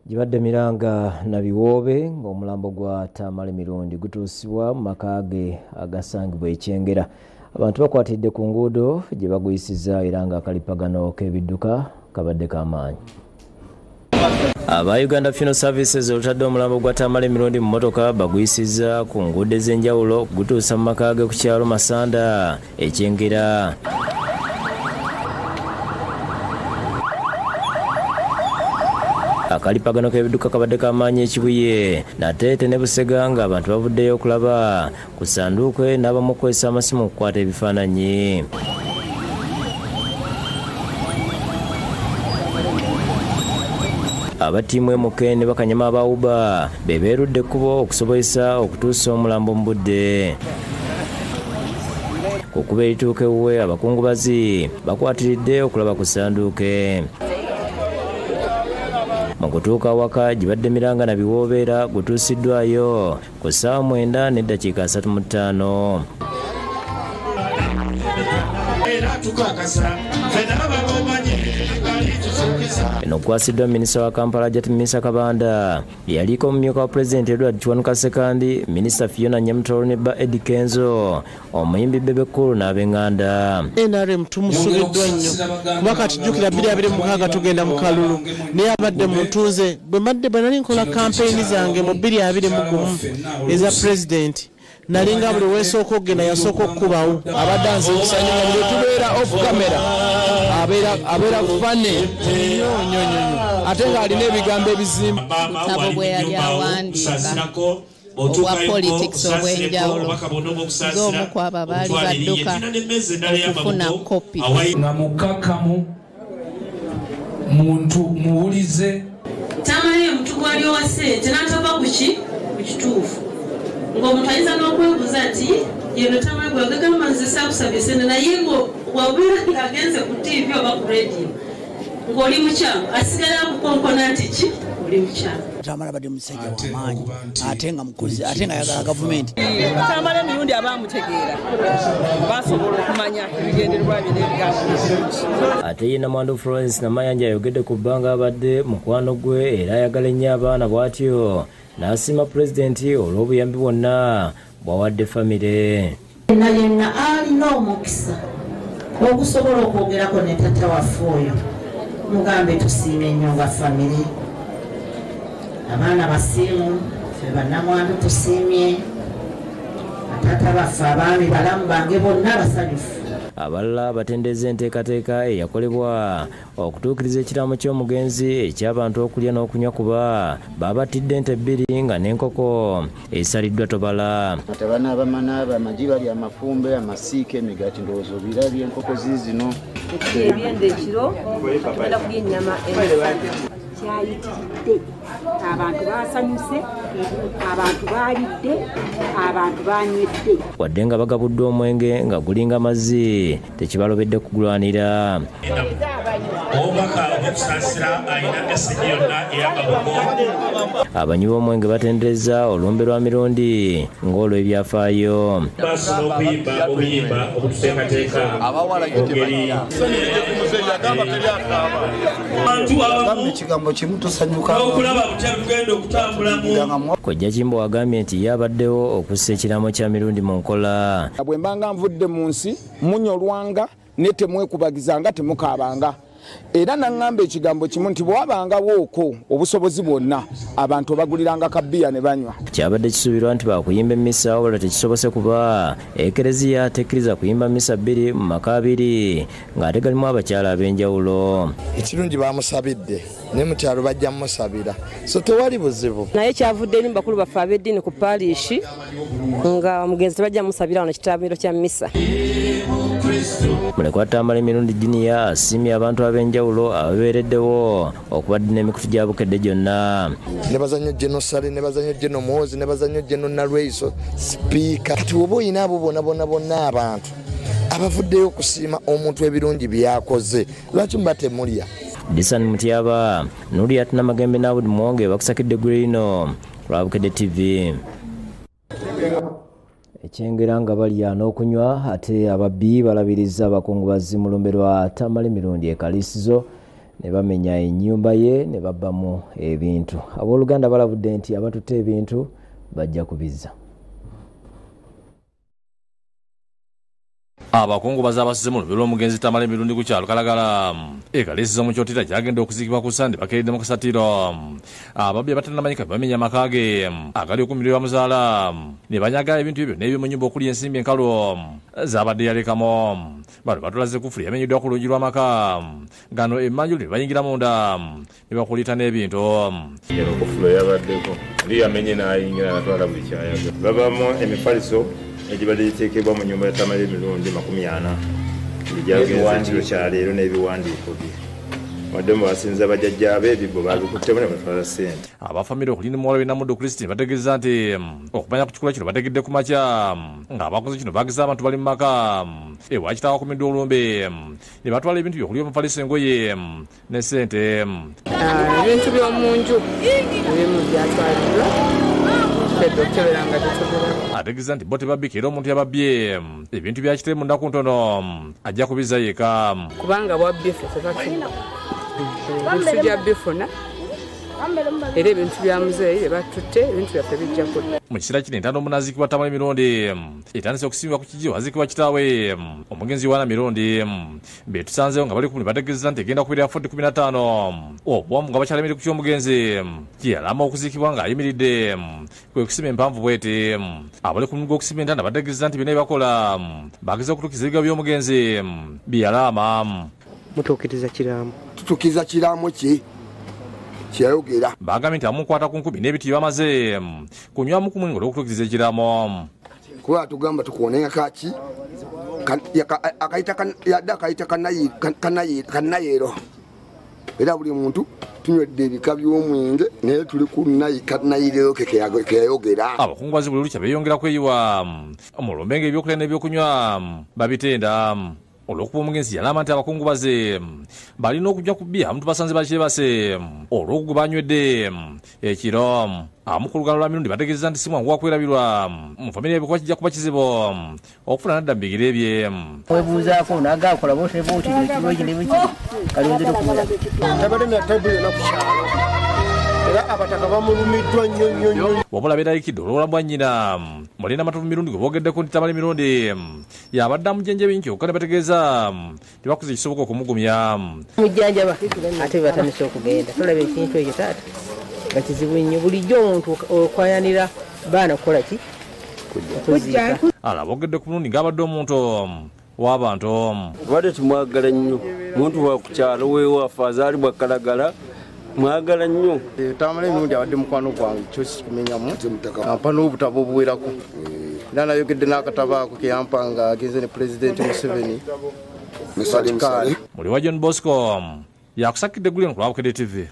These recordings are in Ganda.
Jibadde Miranga na Biwoobe ng'omulambo gwa Tamale Mirundi gutuusibwa mu maka ge agasangibwa e Kyengera. Abantu bakwatidde ku nguudo gye baguyisiza era nga akalipagano k'ebidduka kabadde k'amaanyi. Aba Uganda Funeral Services olutadde omulambo gwa Tamale Mirundi mu motoka baguyisiza ku nguudo ez'enjawulo gutuusa mu maka ge ku kyalo Masanda e Kyengera. Akalipagano k'ebidduka kabadde k'amaanyi e Kibuye nate ne Busega nga abantu bavuddeyo okulaba ku ssanduuko n'abamu okukozesa amasimu okukwata ebifaananyi. Abatiimu MK ne bakanyama aba Uber bebeerudde ekkubo okusobozesa okutuusa omulambo mu budde. Ku kkubo erituuka ewuwe abakungubazi bakwatiridde okulaba ku ssanduuke. Mu kutuuka awaka Jibadde Miranga na Biwoobeera gutuusiddwayo ku ssaawa 9:35. Eno kwasiddwa minisita wa Kampala Jatimisa Kabanda yaliko omumyuka wa Pulezidenti Edward Kiwanuka Sekandi, minisita Fiona Nyamutolo ne Ba Eddie Kenzo, omuyimbi Bebe Cool n'ab'Enganda. NRM tumusubiddwa nnyo kuba katujjukira 2026 tugenda mu kalulu naye abadde mu ntuuze bwe nali nkola kampeyini zange mu 2021 eza Pulezidenti nalinga buli weesooka okugenda yasooka okukubawo abadde anzikusanya nga buli tubeera off camera abeera fane nnyo ate ng'alina ebigambo ebizimba bitabo bwe yali awandiika obwa politics obw'enjawulo ng'omu ku abo baali badduka okufuna kopi. Nga mukkakkamu muntu muwulize Tamale omuntu gwali owa ssente n'atava ku kituufu ng'omuntu ayinza n'okwebuuza nti yeno Tamale gwe agagamba nze saakusabye ssente naye ng'owabeera ng'agenze ku TV oba ku radio ng'oli mukyamu asigala akukonkona nti ki oli mukyamu. Tamale abadde musajja w'amaanyi ate nga mukozi ate nga ayagala gavumenti. Tamale Mirundi abamutegeera basobola okumanya ebigendererwa bye n'ebigambo. Ate ye Namwandu Florence Namayanja ayogedde ku bbanga abadde mukwano gwe era ayagala ennyo abaana bw'atyo n'asiima Pulezidenti olw'obuyambi bwonna bw'awadde famire. Yenna alina omukisa okusobola okwogerako ne tata waffe oyo mugambe tusiime nnyo nga famire. Abaana basiimu ffe bannamwandu tusiimye, batata baffe abaami balamu bange bonna basanyufu. Abalala batendeza enteekateeka eyakolebwa okutuukiriza ekiraamo ky'omugenzi eky'abantu okulya n'okunywa kuba baabatidde ente 2 nga n'enkoko esaliddwa tobala. Abaana abamanaaba amagi bali amafumbe amasiike emigaati ndowooza obirabye enkoko ziizino ebyenda ekiro tugenda kulya ennyama kyayitiridde abantu basanyuse abantu balidde abantu banywedde wadde nga bagabuddwa omwenge nga gulinga mazzi tekibalobedde kugulwanira. Abanywi b'omwenge batendeza olumbe lwa Mirundi ng'olw'ebyafaayo. Ekigambo kimu tusanyuka. Kojja Kimbo agambye nti yabaddewo okussa ekiraamo kya Mirundi mu nkola. Bwe mbanga nvudde mu nsi munyolwanga ne temwekubagizanga temukaabanga. Era naŋŋamba ekigambo kimu nti bwabangawooko obusobozi bwonna abantu baguliranga kabbiya ne banywa. Kyabadde kisuubirwa nti baakuyimba emmisa wabula tekisobose kuba ekereziya tekkiriza kuyimba mmisa 2 mu maka 2 ng'ate galimu abakyala ab'enjawulo. Ekirungi bamusabidde ne mu kyalo bajja musabira so tewali buzibu. Naye kyavudde eri mu bakulu baffe ab'eddiini ku paaliishi nga omugenzi tebajja musabira wano kitambiro kya mmisa. Mulekwa Tamale Mirundi Junior asiimye abantu ab'enjawulo ababeereddewo okubadde n'emikutu gya bukedde gyonna. Ne bazanyo Genosale, ne bazanyo Geno Muhoozi, ne bazanyo Geno Nalweyiso, sipiika. Kati oba oyina abo bonna abantu abavuddeyo okusiima omuntu ebirungi byakoze lwaki muba temulya. Disan Mutyaba, Nuliat Namagembe n'Abudi Mwonge bakusakidde eggulu lino lwa Bukedde TV. Ekyengera nga balya n'okunywa ate ababbi balabiriza abakungubazi mu lumbe lwa Tamale Mirundi ekaliisizo ne bamenya ennyumba ye ne babbamu ebintu. Abooluganda balabudde nti abatutte ebintu bajja kubizza. Abakungu bazabasize mu lubiro omugenzi Tamale Mirundi ku kyalo Kalagala ekalisiza mu kyotira kyagenda okuzikibwa ku Sande bakeredde mu kasatiro. Ababbi batanamanyika bamenya makage agali okumirwa muzaala ne banyaga ebintu ebyo n'ebyo mu nyumba okuli ensimbi enkalu zabadde yalekamo. Bano batulaze kufuli yamenyuddwa ku luggi lw'amaka gano emmanju ne bayingira munda ne bakulita n'ebintu. Eno kufulu yabaddeko ndi yamenye n'ayingira natwala buli kyayaga babamu emifaliso ejibadde ziteekebwa mu nyumba ya Tamale Mirundi 40 lijageza ekiro kya leero n'ebiwandiiko bye wadde mu basinza bajjajjaabe ebibbo babikuttemu ne batwala ssente. Abafamire okulinda muwala we Namuddo Christine bategeeza nti okumanya ku kikula kino bategedde ku makya ng'abakoze kino baageza abantu bali mu maka ewa kitaawa kumiddwa olumbe ne batwala ebintu by'okuli omufaliso engoye ne ssente. Ebintu by'omu nju ebimu byatwalibwa ategeeza nti bo tebabbika era omuntu yababbye ebintu bya kitale mu nnaku ntono ajja kubizza yeka kubanga bwabbifu tebafuna ebintu bya bifuna era ebintu bya muzeeyi batutte ebintu byaffe bijja kudda. Mu kiseera kino entanda omunaazikibwa Tamale Mirundi etandise okusimbibwa ku kijiwa azikibwa kitaawe omugenzi Yohana Mirundi betusanzeewo nga bali kumuli bategeeza nti egenda kubeera 15 obwamu nga bakyalemere ku ky'omugenzi kiyalama okuziikibwa ng'ayimiridde kwe kusima empanvu bwete. Abali ku mulungu okusima entanda bategeeza nti byonna byebakola bageza okutuukiza ebiga by'omugenzi biyalama. Mutuukiriza kiraamo tutuukiriza kiraamo ki kyayogera bagambye nti amukwata ku nkubi n'ebiti bamaze kunywamu ku mwenge olw'okutuukiriza ekiraamo kuba tugamba tukuonenga kaki akayita kanayero era buli muntu tunywedde ebika by'omwenge naye tuli ku kanayirero kekeyayogera. Abakungubazi buli lukya beeyongera kweyiwa mu lumbe ng'ebyokulya n'ebyokunywa babitenda olw'okuba omugenzi yalama nti abakungubaze balina okujja ku bbiya amuntu basanze bakyebase olw'okugwe banywedde ekiro. Amu ku lugalo lwa Mirundi bategeeza nti si mwangu wakwerabirwa mu famire ebikuba kijja kuba kizibu okufuna nadda mbigire bye. webuuzaako naagakola botebuuti ekirwekiribiki kalenzere okumira tabalina tabule nakukyalo era abataka bamulumiddwa nnyo. wabula beerayikidde olwola bwa nnyina mulina Matovu Mirundi gwe boogeddeko nti Tamale Mirundi yabadde amujenja bingi kyokka ne bategeeza tebakoze ekisoboka okumugumya. mujjanjaba ate bebatandise okugenda tolaba ekintu ekyo taata nga kizibu nnyo bulijjo omuntu okwayanira baana kukola ki kuziika. Ala boogedde ku Mirundi ng'abadde omuntu w'abantu badde tumwagala nnyo muntu wa ku kyalo weewaffe azaalibwa Kalagala mwagala nnyo. Tamale Mirundi abadde mukwano gwange kyosi kimenyamu ampa n'obutabo obuwerako era nayogedde n'akatabo ako keyampanga agenze ne Pulezidenti Museveni. Muli wa John Bosco yakusakidde Guleno ku Lwabukedde TV.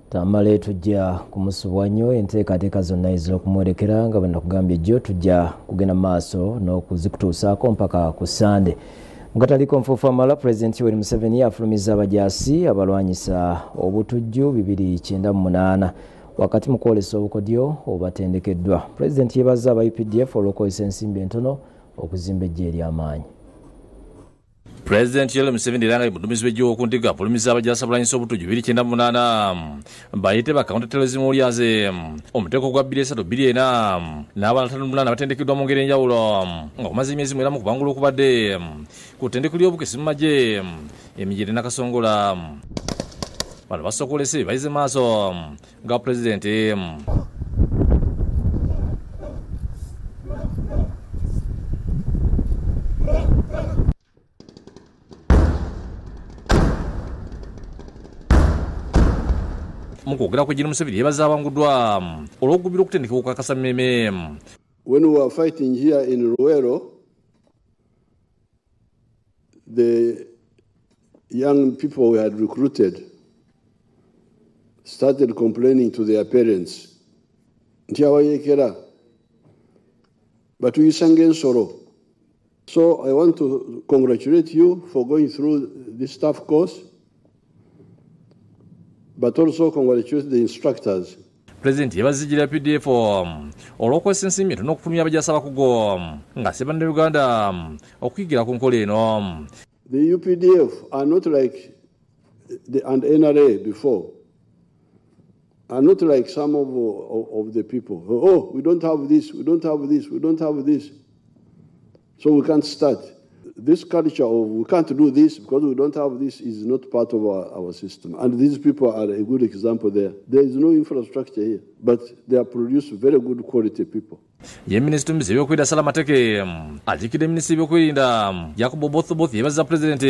Tamale tujja kumusubwa nnyo enteekateeka zonna ez'okumwolekera nga bwe nakugambye jjo tujja kugenda mu maaso n'okuzikutuusaako mpaka ku Sande. Mu kataliko nfuufu amala Pulezidenti Yoweri Museveni afulumiza abajaasi abalwanyisa obutujju 298 wakati mu kwolesa obukodyo obubatendekeddwa. Pulezidenti yeebaza aba UPDF olw'okozesa ensimbi entono okuzimba eggye ery'amaanyi. President Yoweri Museveni era nga muduumizi w'eggye ku Ntiga afulumiza abajaasi abalwanyisa obutujju 298 bayite ba counter terrorism warriors omuteeko gwa 324 n'abalala 58 batendekeddwa mu ngeri enjawulo nga kumaze emyezi mwera mu kubangula okubadde ku ttendeko ly'obukesi mu magye Emijere n'Akasongola. Bano basokolese bayize maaso nga pulezidenti. Mukwogera kwe Jeni Museveni yeebaza abanguddwa olw'okugubira okutendekebwa okukakasa mmeme. When we were fighting here in Luwero, the young people we had recruited started complaining to their parents. Nti abayekera batuyisanga ensolo So I want to congratulate you for going through this tough course, but also congratulate the instructors. President yabazijira UPDF olwokwesa ensimbi n'okufulumya abajasa bakugo nga sebanda Uganda okwigira ku nkola eno. The UPDF are not like the NRA before, are not like some of the people. Oh, we don't have this, we don't have this, we don't have this. So we can't start. This culture of we can't do this because we don't have this is not part of our system. And these people are a good example there. There is no infrastructure here, but they are produced very good quality people. Ye Minister Mzee Yokwida Salamateke ajikide Minister Yokwida Yakubo Both yebaza President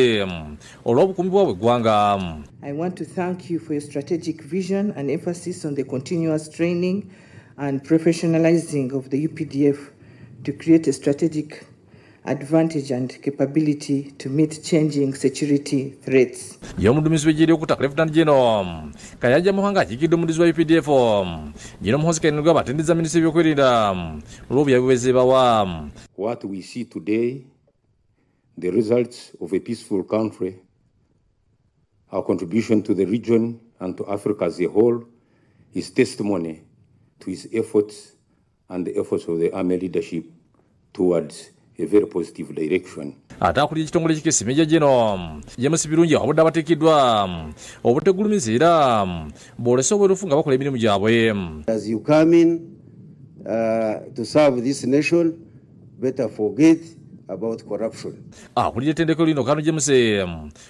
olw'obukumbi bwabwe gwanga. I want to thank you for your strategic vision and emphasis on the continuous training and professionalizing of the UPDF to create a strategic advantage and capability to meet changing security threats. Yomudumizi w'eggye okutaka Lieutenant General Kayanja Muhanga ajikidde omudumizi wa UPDF General Muhoozi Kainerugaba batendereza Minisitule y'ebyokwerinda olw'obuyabuweze bawa. What we see today, the results of a peaceful country, our contribution to the region and to Africa as a whole, is testimony to his efforts and the efforts of the army leadership towards a very positive direction. Atakuli ekitongole kikesi Major General James Birungi abadde abateekeddwa obutegulumiza era bw'olesa obwerufu nga bakola emirimu gyabwe. As you come in to serve this nation, better forget about corruption. Akulira ettendekero lino Kano James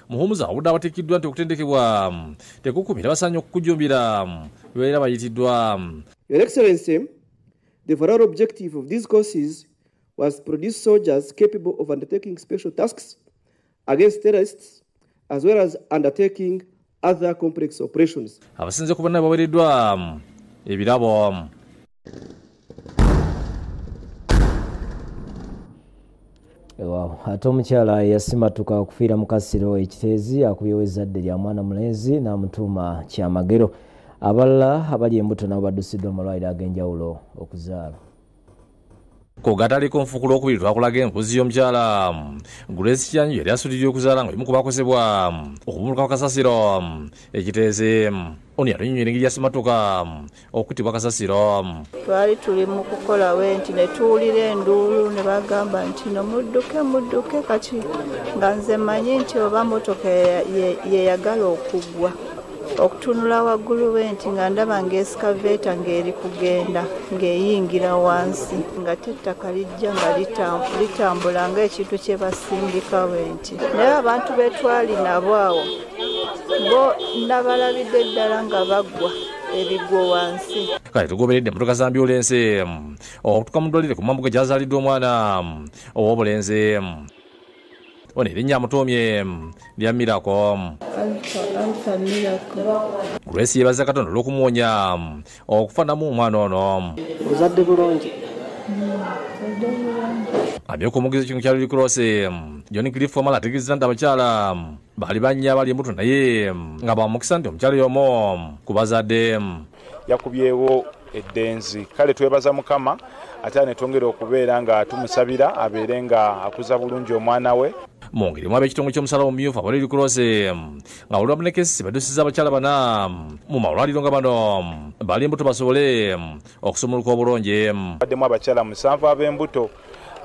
Muhumuza abadde abateekeddwa nti okutendekebwa tekukumira basaanye okukujumbira beera bayitiddwa. Your Excellency, the overall objective of these courses was to produce soldiers capable of undertaking special tasks against terrorists as well as undertaking other complex operations. Abasinze ku banna baweereddwa ebirabo. Ate omukyala yasimatuka okufiira mu Kasiro ekiteezi akubyewo ezzadde lya mwana mulenzi n'amutuuma Kyamagero. Abalala abali embuto nabo baddusiddwa amalwaliro ag'enjawulo okuzaala. Kugataliko nfukulu okubiri twakulaga embuzi y'omukyala Grace Kyanyu yali asuulirira okuzaala nga omu ku bakozebwa okubuluka Kasasiro ekiteeze oni yatunyunyira engeri yasimatuka okuttibwa Kasasiro. Twali tuli mu kukola wenti ne tuwulira enduulu ne bagamba nti no mudduke kati nga nze mmanyi nti oba motoka yeyagala okuggwa. Okutunula waggulu wenti nga ndaba ng'esikaveta ng'eri kugenda ng'eyingira wansi nga ettaka lijja nga litambula ng'ekintu kye basindika wenti. Naye abantu betwali nabo awo bo nabalabidde ddala nga baggwa ebigwo wansi. Kale tugoberedde emmotoka za ambyulensi okutuuka mu ddwaliro ku Mambuka gyazaaliddwa omwana ow'obulenzi. Ono erinnya amutuumye lya Miracle. Grace yeebaza Katonda olw'okumuwonya okufaanamu omwana ono. Ozadde bulungi. Amyuka omugezi kino kya Red Cross John Cliff Wamala ategeezezza nti abakyala baali bannya abali embuto naye nga bamukisa nti omukyala y'omu ku bazadde yakubyewo eddenzi. Kale twebaza Mukama ate ne twongera okubeera nga tumusabira abeere nga akuza bulungi omwana we. Mu ngeri mu ab'ekitongole ky'omusala omumyufu aba Red Cross nga buli wamunekesi baddusizza abakyala bana mu malwaliro nga bano bali embuto basobole okusumuluka obulungi. Baddemu abakyala 7 ab'embuto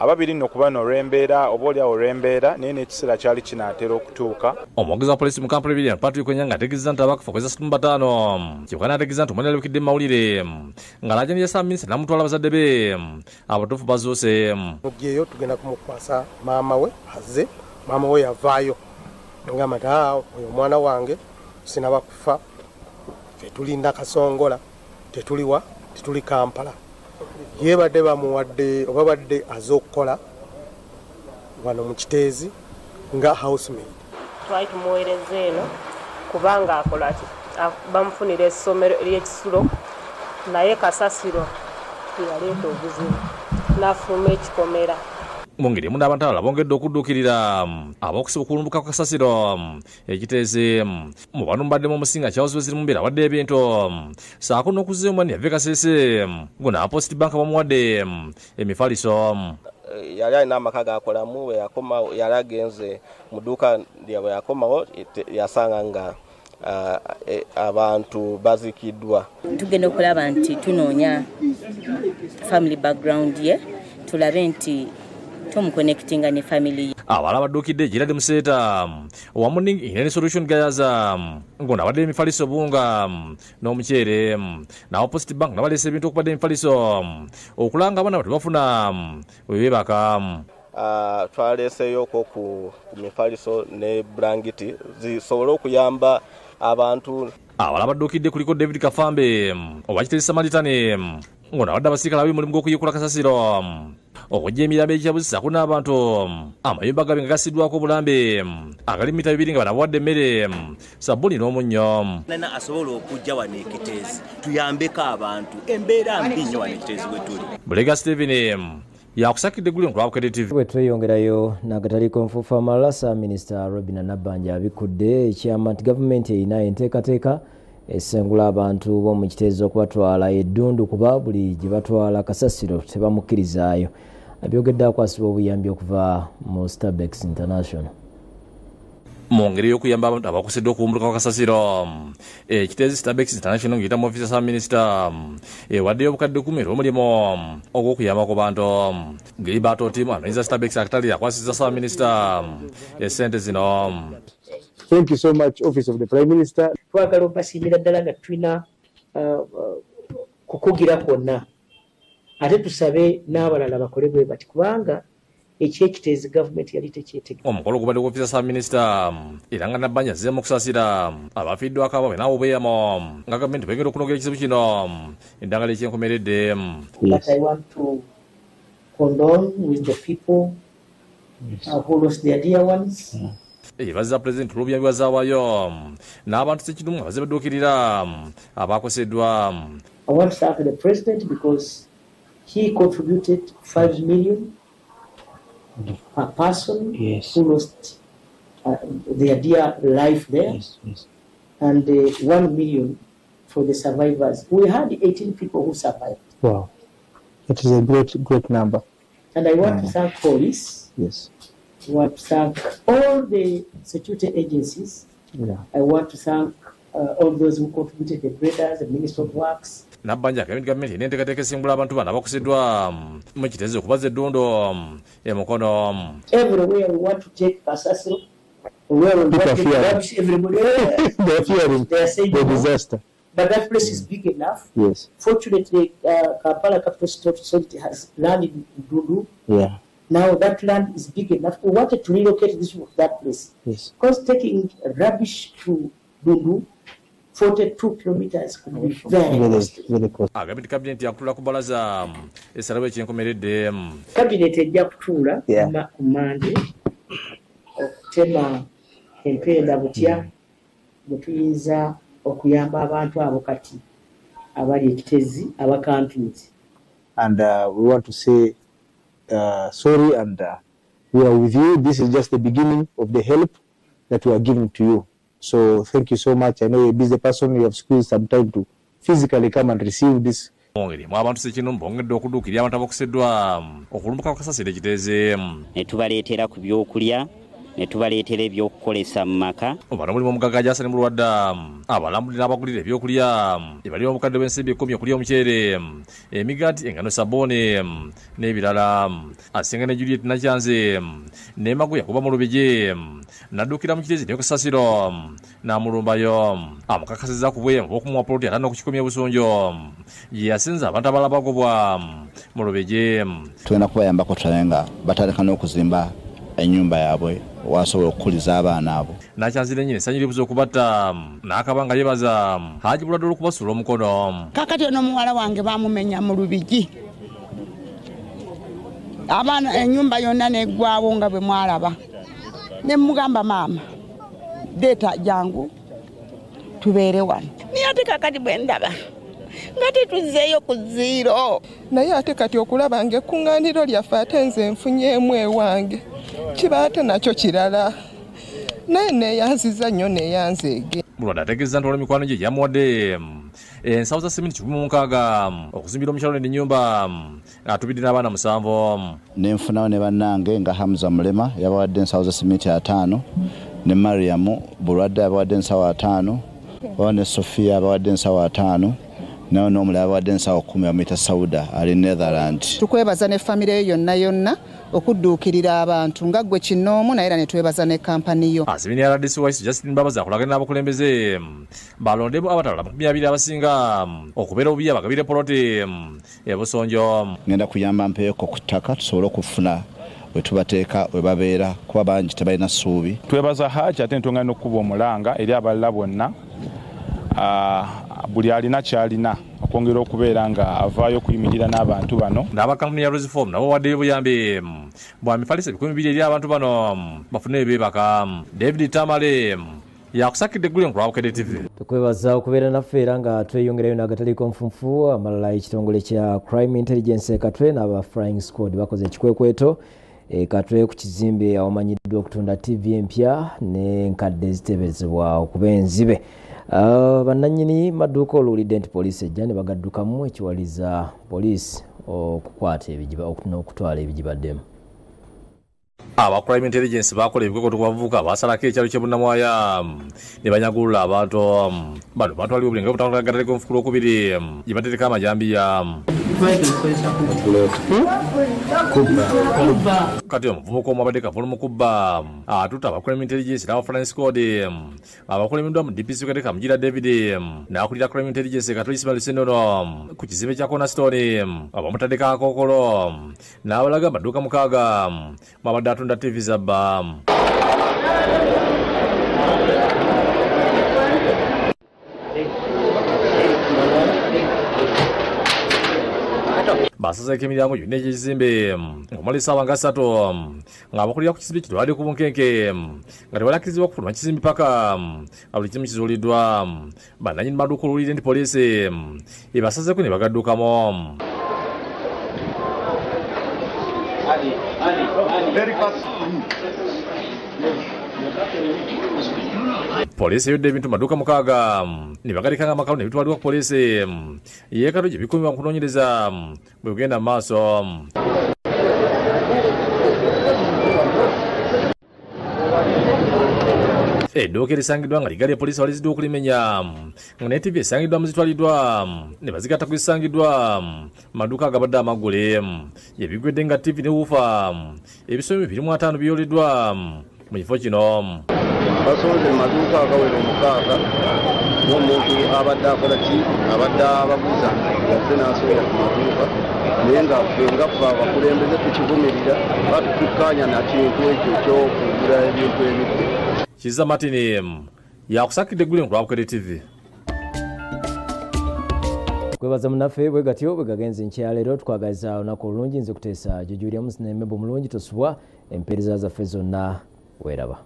ababiri nno kuba n'olw'embeera oba oliawo olw'embeera naye n'ekiseera kyali kinaatera okutuuka. Omwogezi wa poliisi mu Kampala William Patrick Onyanga ategeezezza nti abakufa kweza 65 kyokka ategeezza nti omwana alabikidde mu mawulire nga lajja n'eyasa minisita n'amutwala abazadde be abatuufu bazuuse. Muggyeyo tugenda kumukwasa maama we azze. Maama we yavaayo ngamba nti oyo omwana wange sinaba kufa, ffe tulinda Kasongola, tetuliwa tetuli Kampala. Yeebadde bamuwadde oba badde az'okukola wano mu Kiteezi nga housemaid. Twali tumuweereza eno kubanga akola ki bamufunira essomero ery'ekisulo naye Kasasiro yaleeta obuzibu n'afuluma ekikomera. Mu ngeri emu n'abantu abalala bongedde okudduukirira ab'okusiba okulumbuka ku Kasasiro ekiteeze mu bano mubaddemu omusinga Charles Weziri Mumbeera awadde ebintu saako n'okuzza omwani yave Kasese guno Post Bank bamuwadde emifaliso. yali alina amaka gakolamu we yakoma yali agenze mu dduuka lyabwe yakomawo yasanga nga abantu bazikiddwa. Tugenda okulaba nti tunoonya family background ye tulabe nti tumuconnectinga ne family. Abala badukidde Gerald Museta owamu ne Solution Gayaza ngona abadde emifaliso bunga n'omukyere nawo Post Bank nabalese ebintu okubadde emifaliso okulanga abana bafuna webaka. Twaleseyo ku mifaliso ne blanketi zisobola okuyamba abantu. Abala badukidde kuliko David Kafambe obakiteri Samaritane ngona abadde abasikala abe mulimu gw'okuyekula kasasiro okujja emirambo ekyabusa kuna abantu amayumba gabe nga gasiddwako obulambe agali mita 2 nga banabawadde emmere sabuni n'omunnyo. Nana asobola okujja wano Ekiteezi tuyambeko abantu embeera mbi nnyo wano Ekiteezi we tuli. Bulega Stephen yakusakidde guli nkulabukede TV. Bwe tweyongerayo n'akataliko nfuufu amalala Ssaabaminisita Robinah Nabbanja abikudde ekyama nti gavumenti erina enteekateeka esengula abantu b'omu Kiteezi okubatwala eddundu kuba buli gye batwala kasasiro tebamukkirizaayo. Abyogedde akwasibwa obuyambi okuva mu Starbex International. Mu ngeri y'okuyamba abantu abakoseddwa okuwumbuluka kasasiro Kiteezi Starbex International ngiyita mu ofisi ya Ssaabaminisita ewaddeyo obukadde 10 omulimu ogw'okuyamba ku bantu. Gilbert Otimu amanyiza Starbex akatali yakwasizza Ssaabaminisita essente zino. Thank you so much, Office of the Prime Minister. Twagala okubasiimira ddala nga tulina kukugira kwonna ate tusabe n'abalala bakole bwe bati kubanga ekyekiteezi gavumenti yali tekyetegeka. Omukolo gubadde ku ofisi ya Ssaabaminisita era nga Nabbanja azzeemu okusasira abafiddwako abo benawo obeeyamo nga gavumenti bwegenda okunogera ekizibu kino eddagala ekyenkomeredde. But I want to condole with the people who lost their dear ones. Bazza President Lubya Zawaayo n'abantu sekidumu abazze badduukirira abakoseddwa. I want to thank the President because he contributed 5 million per person who lost their dear life there, and 1 million for the survivors. We had 18 people who survived. Wow, it is a great number. And I want to thank police. Yes. I want to thank all the security agencies. Yeah. I want to thank all those who contributed, the graders, the Minister of Works. Nabbanja gavumenti n'enteekateeka esimbula abantu bano abakoseddwa mu Kiteezi okubaza eddundo emukono. Everywhere we want to take Kasasiro, where we want to rubbish everybody. They are fearing the disaster. But that place is big enough. Yes. Fortunately, Kampala Capital City Authority has land in Dudu. Yeah. Now that land is big enough. We wanted to relocate that place. Yes. Because taking rubbish to Dudu 42 kilometers could be very costly. Agambye kabineti yakutula ku bbalaza essalawo ekyenkomeredde. Kabineti ejja kutuula ku Mande okutema empenda butya bwe tuyinza okuyamba abantu abo kati abali Ekiteezi abakampinzi. And we want to say sorry and we are with you. This is just the beginning of the help that we are giving to you. So thank you so much. I know you're a busy person. You have squeezed some time to physically come and receive this. Mu abantu sekinumba bongedde okuduukirira abantu abakoseddwa okulumbuka ku kasasiro Ekiteezi. Ne tubaleetera ku byokulya ne tubaleetera ebyokukolesa mu maka. Bano mulimu Omugagga Jason Mulwadda abalambulira n'abagulira ebyokulya ebali obukadde bw'ensimbi 10 okulya omuceere emigaati engano sabbooni n'ebirala. Asinga ne Juliet Nakyanze ne Maguya kuba mu Lubigi n'addukira mu Kiteezi ne Kasasiro n'amulumbayo amukakasizza ku bweyamo okumuwa poloti ate n'okukikomya Busunjo ye yasinza abantu abalala bagobwa mu Lubigi. Tugenda kubayambako tulabe nga batandika n'okuzimba ennyumba yaabwe wasobola okukuliza abaana abo. Nakyanzire nnyini esanyiribuza okubatta n'akabanga yebaza Haji Buladde olw'okubasuula omukono. Kakati ono muwala wange bamumenya mu Lubigi. Abaana ennyumba yonna neggwawo nga bwe mwalaba. Ne mugamba maama deeta jangu tubeere wano. Naye ate kakati bwe ndaba nga tetuzzeeyo ku zero. Naye ate kati okulaba ng'ekkuŋŋaaniro lyaffe ate nze nfunyeemu ewange kiba ate nakyo kirala. Naye neeyanziza nnyo neeyanzeege. Mulwadde ategeeza nti olw'emikwano gye gyamuwadde ensawo za simenti 16 okuzimbira omukyalo n'ennyumba atubidde n'abaana 7 nenfunawo ne bannange nga Hamza Mulema yabawadde ensawo za simenti 5 ne Mariamu Bulwadde yabawadde ensawo 5 ne Sofia yabawadde ensawo 5 nayo n'omulala yabawadde ensawo 10 amuyita Sauda ali Netherlands. Tukwebaza ne famire yonna okudduukirira abantu nga gwe Kinoomu naye era ne twebaza ne kampani yo. Azibini ya RDC Wise Justin Babaza akolagana n'abakulembeze balondemu abatala 200 abasinga okubeera obubi abagabire poloti Busonjo. Ngenda kuyamba mpeeko ku ttaka tusobole okufuna we tubateeka we babeera kuba bangi tebalina ssuubi. Twebaza Haji ate ntungana n'okkuba omulanga eri abalala bonna buli alina kyalina okwongera okubeera nga avaayo okuyimirira n'abantu bano. N'abakampuni ya Roseform nabo waddeyo buyambi bwa mifalisa 200 eri abantu bano bafune ebyebaka. David Tamale yakusakidde Gullen ku Lwabukede TV. Tukwebaza okubeera naffe era nga tweyongerayo n'agataliko nfunfu amalala ekitongole kya Crime Intelligence Katwe n'aba Flying Squad bakoze ekikwekweto Katwe ku kizimbe awamanyiddwa okutunda TV empya n'enkadde eziteeberezebwa okuba enzibe. Bannannyini maduuka oluwulidde nti poliisi ejja ne bagaddukamu ekiwaliza poliisi okukwata ebijiba n'okutwala ebijibaddemu. Aba Crime Intelligence bakola ebikwekoto ku bavubuka basalako ekyalo ky'e Bunnamwaya ne banyagulula abantu bano batwaliwo obulinga obutandagataleko omufuku lwokubiri gye batereka amajambiya. Kati omuvubuka omu abadde kavulu mu kubba atuta aba Crime Intelligence n'aba Flying Squad abakulembeddwa mu DPC Kateka Mugira David n'akulira Crime Intelligence Katwe Ismail Senono ku kizimbe kya Cornerstone abamutaddeko akakookolo n'abalaga amaduuka 6 mwabadde atunda TV zabba. Basazeeko emiryango gyonna egy'ekizimbe ng'omala essaawa nga 3 ng'abakulira ku kizimbe kitwalire ku bunkenke nga tewalakkirizibwa kufuluma kizimbe paka buli kimu kizuuliddwa. Bannannyini maduuka oluwulidde nti poliisi ebasazeeko ne bagaddukamu. Poliisi eyodde ebintu maduuka 6 ne bagalika ng'amakalu ne bitwalibwa ku poliisi yeekatu gye bikuumibwa mu kunoonyereza bwe bugenda mu maaso. Edduuka erisangiddwa nga liggalye poliisi waliziddwa okulimenya nga ne TV esangiddwa mu zitwaliddwa ne bazigatta ku zisangiddwa maduuka agabadde amaggule. Yebiggwedde nga TV ne wuufa ebisomi 25 biyoliddwa mu kifo kino. Basonze mu maduuka agawera 6 n'omuntu abadde akola ki abadde abaguza yaffe n'asobola ku maduuka naye nga ffe nga ffe abakulembeze tukivumirira batutukkaanya na kintu ekyo ky'okugira ebintu ebidde. Kiza Martin yakusakidde Gullen ku Lwabukede TV. Kwebaza munaffe bwe gatyo bwe gagenze nkyaleero tukwagaliza olunaku olulungi nze kuteesa Jojo Williams ne Mebo mulungi tosubwa empeereza zaffe zonna weeraba.